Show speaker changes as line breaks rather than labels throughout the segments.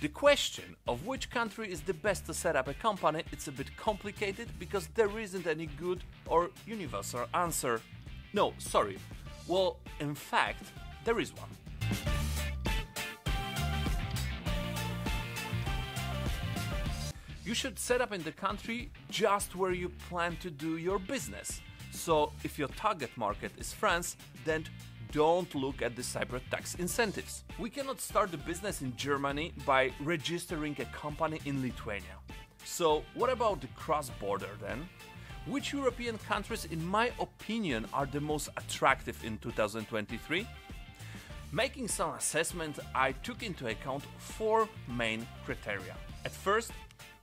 The question of which country is the best to set up a company, it's a bit complicated because there isn't any good or universal answer. No, sorry. Well, in fact, there is one. You should set up in the country just where you plan to do your business. So if your target market is France, then don't look at the Cyprus tax incentives. We cannot start a business in Germany by registering a company in Lithuania. So what about the cross-border then? Which European countries, in my opinion, are the most attractive in 2023? Making some assessment, I took into account 4 main criteria. At first,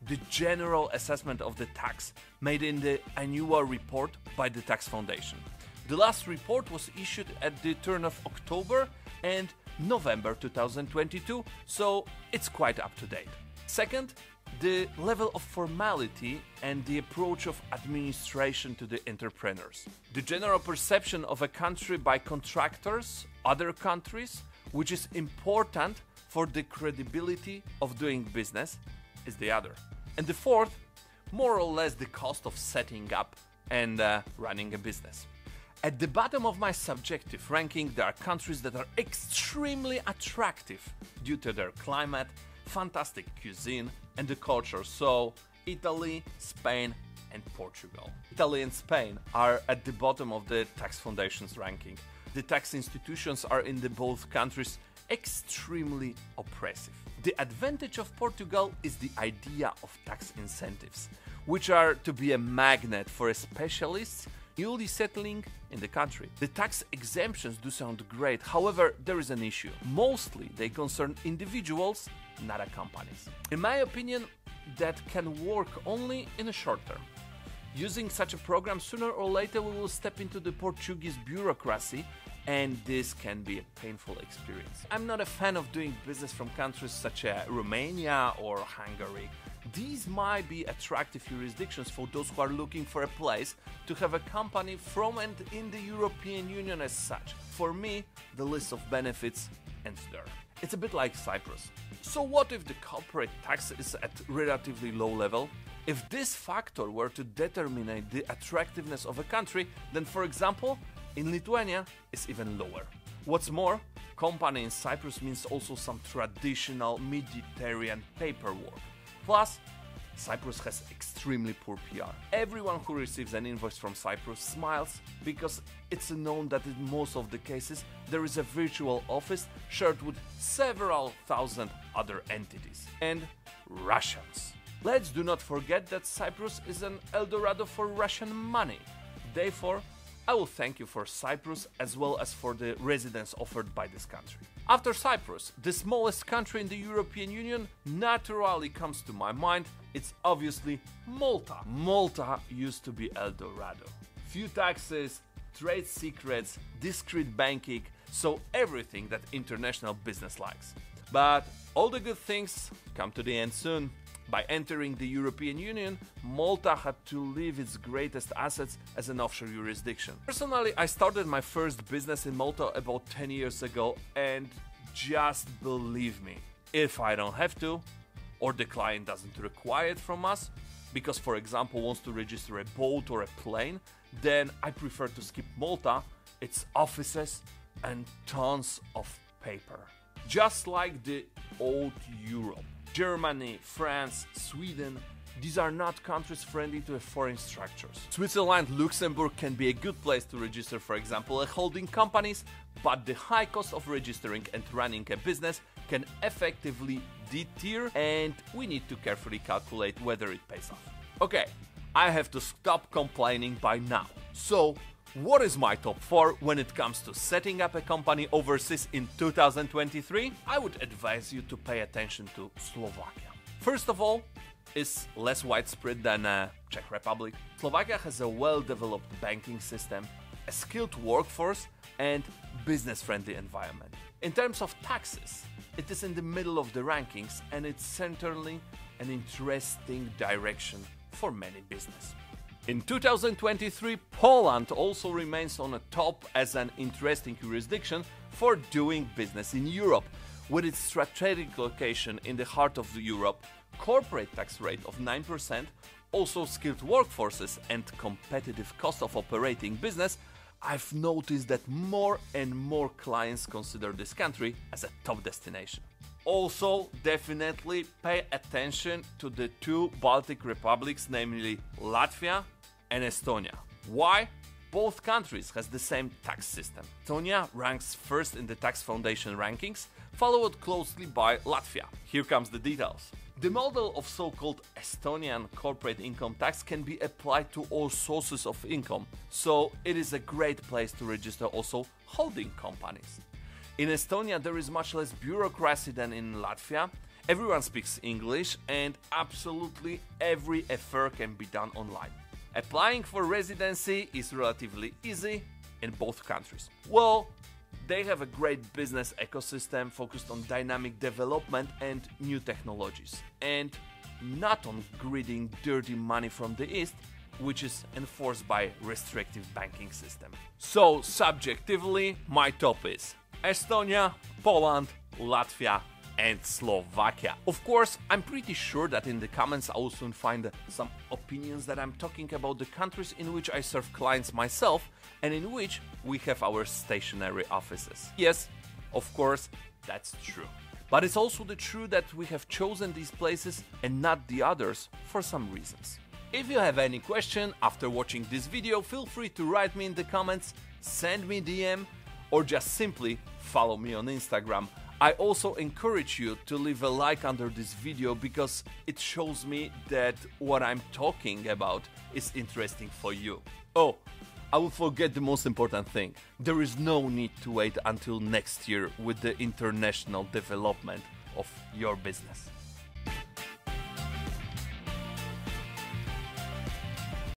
the general assessment of the tax made in the annual report by the Tax Foundation. The last report was issued at the turn of October and November 2022, so it's quite up to date. Second, the level of formality and the approach of administration to the entrepreneurs. The general perception of a country by contractors, other countries, which is important for the credibility of doing business, is the other. And the fourth, more or less the cost of setting up and running a business. At the bottom of my subjective ranking, there are countries that are extremely attractive due to their climate, fantastic cuisine and the culture, so Italy, Spain and Portugal. Italy and Spain are at the bottom of the Tax Foundation's ranking. The tax institutions are in the both countries extremely oppressive. The advantage of Portugal is the idea of tax incentives, which are to be a magnet for specialists newly settling in the country. The tax exemptions do sound great, however, there is an issue. Mostly they concern individuals, not companies. In my opinion, that can work only in the short term. Using such a program, sooner or later we will step into the Portuguese bureaucracy, and this can be a painful experience. I'm not a fan of doing business from countries such as Romania or Hungary. These might be attractive jurisdictions for those who are looking for a place to have a company from and in the European Union as such. For me, the list of benefits ends there. It's a bit like Cyprus. So what if the corporate tax is at relatively low level? If this factor were to determine the attractiveness of a country, then for example, in Lithuania, it's even lower. What's more, company in Cyprus means also some traditional Mediterranean paperwork. Plus, Cyprus has extremely poor PR. Everyone who receives an invoice from Cyprus smiles because it's known that in most of the cases there is a virtual office shared with several thousand other entities. And Russians. Let's do not forget that Cyprus is an Eldorado for Russian money. Therefore, I will thank you for Cyprus as well as for the residence offered by this country. After Cyprus, the smallest country in the European Union naturally comes to my mind. It's obviously Malta. Malta used to be Eldorado. Few taxes, trade secrets, discreet banking, so everything that international business likes. But all the good things come to the end soon. By entering the European Union, Malta had to leave its greatest assets as an offshore jurisdiction. Personally, I started my first business in Malta about 10 years ago, and just believe me, if I don't have to, or the client doesn't require it from us, because for example wants to register a boat or a plane, then I prefer to skip Malta, its offices and tons of paper. Just like the old Europe. Germany, France, Sweden, these are not countries friendly to foreign structures. Switzerland, Luxembourg can be a good place to register, for example, a holding companies, but the high cost of registering and running a business can effectively deter, and we need to carefully calculate whether it pays off. Okay, I have to stop complaining by now. So, what is my top 4 when it comes to setting up a company overseas in 2023? I would advise you to pay attention to Slovakia. First of all, it's less widespread than Czech Republic. Slovakia has a well-developed banking system, a skilled workforce and business-friendly environment. In terms of taxes, it is in the middle of the rankings, and it's certainly an interesting direction for many business. In 2023, Poland also remains on the top as an interesting jurisdiction for doing business in Europe, With its strategic location in the heart of Europe, corporate tax rate of 9%, also skilled workforces and competitive cost of operating business, I've noticed that more and more clients consider this country as a top destination. Also, definitely pay attention to the two Baltic republics, namely Latvia and Estonia. Why? Both countries has the same tax system. Estonia ranks first in the tax foundation rankings, followed closely by Latvia. Here comes the details. The model of so-called Estonian corporate income tax can be applied to all sources of income, so it is a great place to register also holding companies. In Estonia there is much less bureaucracy than in Latvia, everyone speaks English and absolutely every affair can be done online. Applying for residency is relatively easy in both countries. Well, they have a great business ecosystem focused on dynamic development and new technologies, and not on greeting dirty money from the East, which is enforced by restrictive banking system. So subjectively, my top is Estonia, Poland, Latvia, and Slovakia. Of course, I'm pretty sure that in the comments I will soon find some opinions that I'm talking about the countries in which I serve clients myself and in which we have our stationary offices. Yes, of course, that's true. But it's also the true that we have chosen these places and not the others for some reasons. If you have any question after watching this video, feel free to write me in the comments, send me DM, or just simply follow me on Instagram. I also encourage you to leave a like under this video because it shows me that what I'm talking about is interesting for you. Oh, I will forget the most important thing. There is no need to wait until next year with the international development of your business.